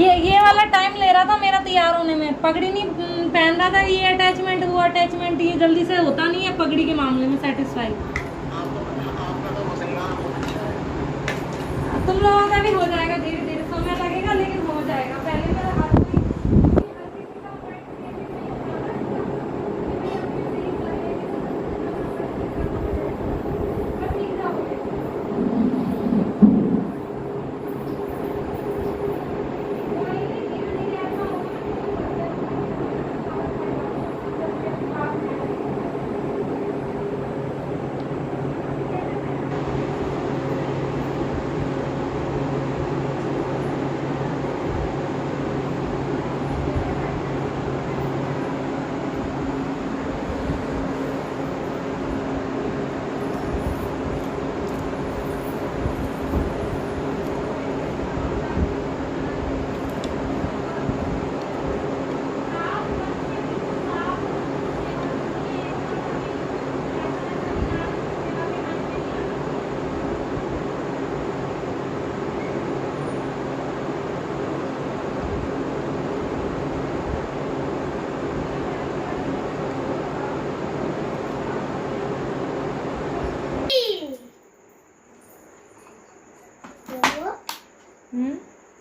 ये वाला टाइम ले रहा था मेरा तैयार होने में। पगड़ी नहीं पहन रहा था, ये अटैचमेंट वो अटैचमेंट, ये जल्दी से होता नहीं है पगड़ी के मामले में सेटिस्फाई। तुम लोगों का भी हो जाएगा धीरे धीरे, समय लगेगा लेकिन हो जाएगा। पहले मेरा हाथ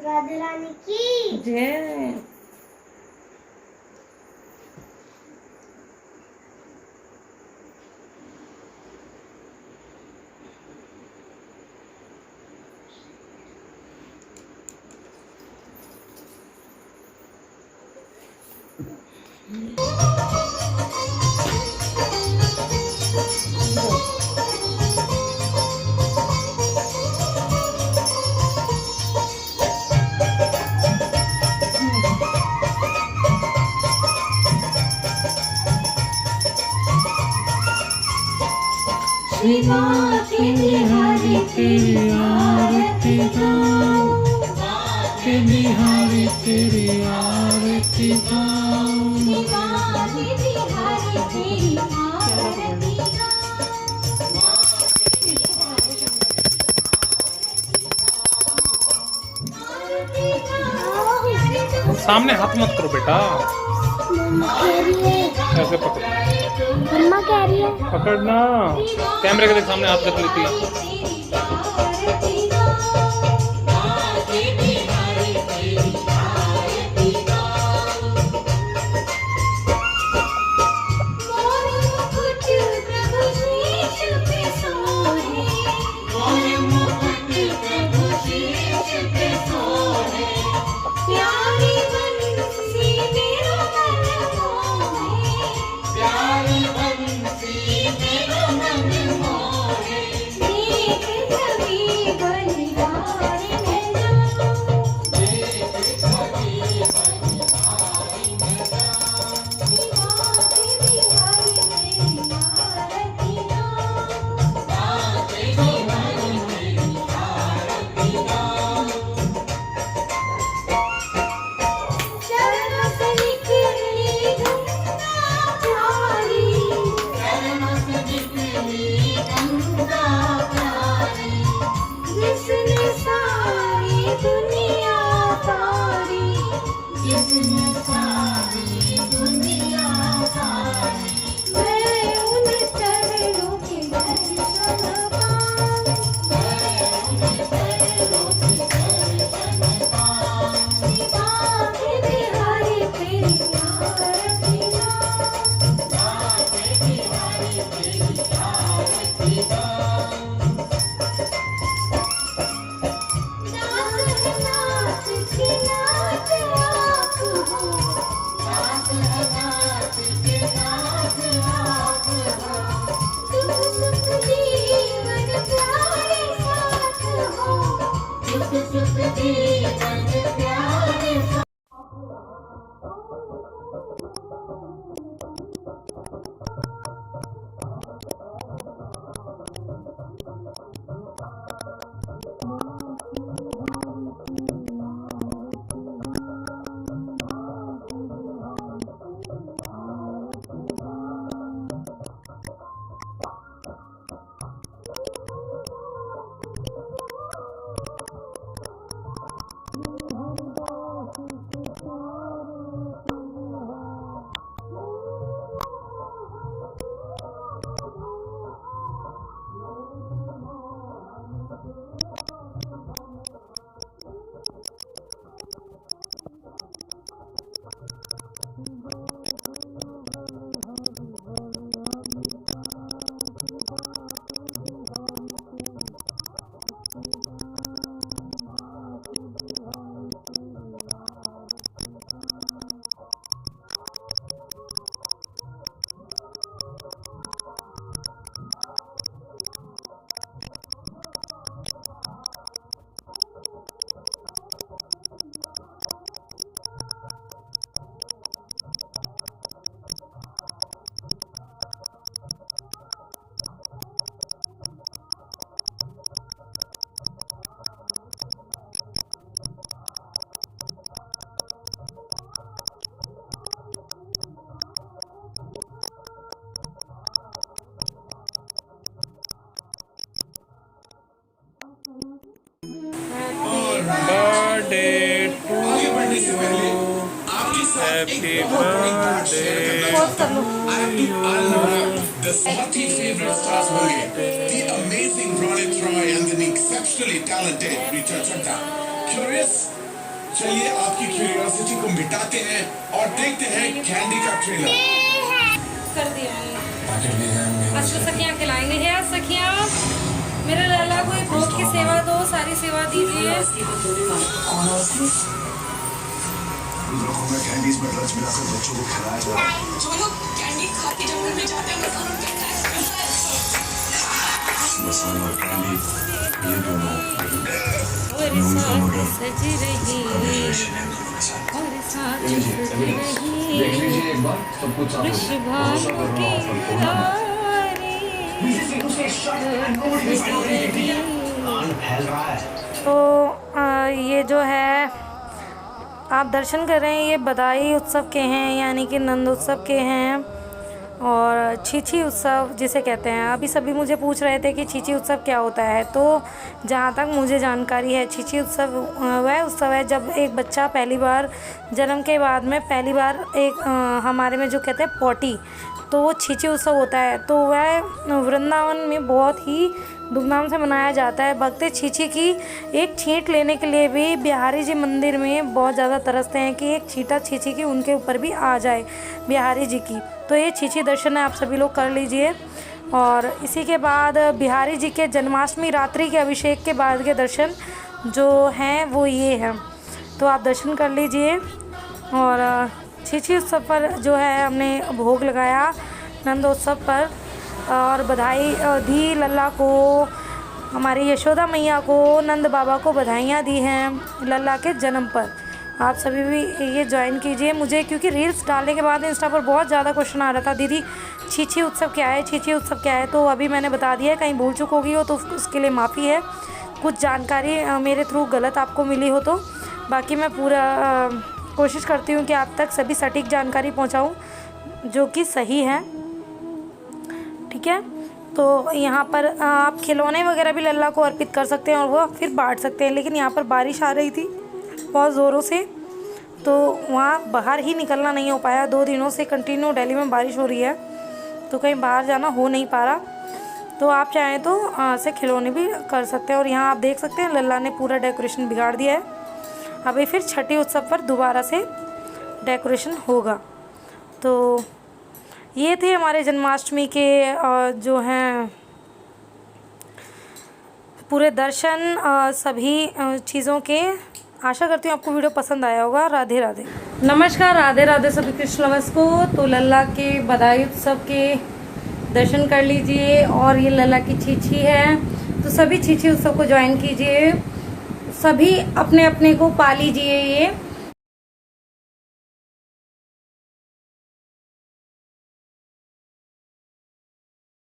राधे रानी की जय। के बिहारी तेरी आरती गाऊं, के बिहारी तेरी आरती गाऊं, बिहारी तेरी आरती सामने हाथ मत करो बेटा, ऐसे पकड़, मम्मा कह रही है पकड़ना, कैमरे के सामने हाथ रख लेती है। Happy birthday. पॉज कर लो। The Swati favorite stars होंगे the amazing Ronit Roy and the exceptionally talented Richa Chadda. Curious? चलिए आपकी क्यूरियोसिटी को मिटाते हैं और देखते हैं कैंडी का ट्रेलर। कर दिया मैंने। आज तो सखियाँ खिलाएंगे। है सखियाँ, मेरे लाला को एक भोग की सेवा दो, सारी सेवा दीजिए। कैंडीज में ड्रग्स मिलाकर बच्चों को खिलाया जा रहा है। जो लोग कैंडी खा के जंगल में जाते हैं उनका काम क्या है? मसाला और कैंडी ये दोनों और साथ सज रही और साथ सज रही देख लीजिए एक बार सब कुछ साफ हो गया। तो ये जो है आप दर्शन कर रहे हैं, ये बधाई उत्सव के हैं, यानी कि नंद उत्सव के हैं और छीछी उत्सव जिसे कहते हैं। अभी सभी मुझे पूछ रहे थे कि छीछी उत्सव क्या होता है। तो जहाँ तक मुझे जानकारी है, छीछी उत्सव वह उत्सव है जब एक बच्चा पहली बार जन्म के बाद में पहली बार एक हमारे में जो कहते हैं पोटी, तो वो छीछी उत्सव होता है। तो वह वृंदावन में बहुत ही धूमधाम से मनाया जाता है। भक्त छीछी की एक छींट लेने के लिए भी बिहारी जी मंदिर में बहुत ज़्यादा तरसते हैं कि एक छींटा छीछी की उनके ऊपर भी आ जाए बिहारी जी की। तो ये छीछी दर्शन है, आप सभी लोग कर लीजिए। और इसी के बाद बिहारी जी के जन्माष्टमी रात्रि के अभिषेक के बाद के दर्शन जो हैं वो ये हैं, तो आप दर्शन कर लीजिए। और छीछी उत्सव पर जो है हमने भोग लगाया नंदोत्सव पर और बधाई दी लल्ला को, हमारी यशोदा मैया को, नंद बाबा को बधाइयाँ दी हैं लल्ला के जन्म पर। आप सभी भी ये ज्वाइन कीजिए मुझे, क्योंकि रील्स डालने के बाद इंस्टा पर बहुत ज़्यादा क्वेश्चन आ रहा था, दीदी छीछी उत्सव क्या है, छीछी उत्सव क्या है। तो अभी मैंने बता दिया है, कहीं भूल चूक होगी हो तो उसके लिए माफ़ी है। कुछ जानकारी मेरे थ्रू गलत आपको मिली हो तो, बाकी मैं पूरा कोशिश करती हूँ कि आप तक सभी सटीक जानकारी पहुँचाऊँ जो कि सही है, ठीक है। तो यहाँ पर आप खिलौने वगैरह भी लल्ला को अर्पित कर सकते हैं और वो फिर बांट सकते हैं। लेकिन यहाँ पर बारिश आ रही थी बहुत ज़ोरों से, तो वहाँ बाहर ही निकलना नहीं हो पाया। 2 दिनों से कंटिन्यू दिल्ली में बारिश हो रही है, तो कहीं बाहर जाना हो नहीं पा रहा। तो आप चाहें तो से खिलौने भी कर सकते हैं। और यहाँ आप देख सकते हैं लल्ला ने पूरा डेकोरेशन बिगाड़ दिया है। अभी फिर छठी उत्सव पर दोबारा से डेकोरेशन होगा। तो ये थे हमारे जन्माष्टमी के जो हैं पूरे दर्शन सभी चीज़ों के। आशा करती हूँ आपको वीडियो पसंद आया होगा। राधे राधे। नमस्कार, राधे राधे सभी कृष्ण लवर्स को। तो लल्ला के बधाई उत्सव के दर्शन कर लीजिए। और ये लल्ला की छीछी है, तो सभी छीछी उत्सव को ज्वाइन कीजिए। सभी अपने अपने को पा लीजिए। ये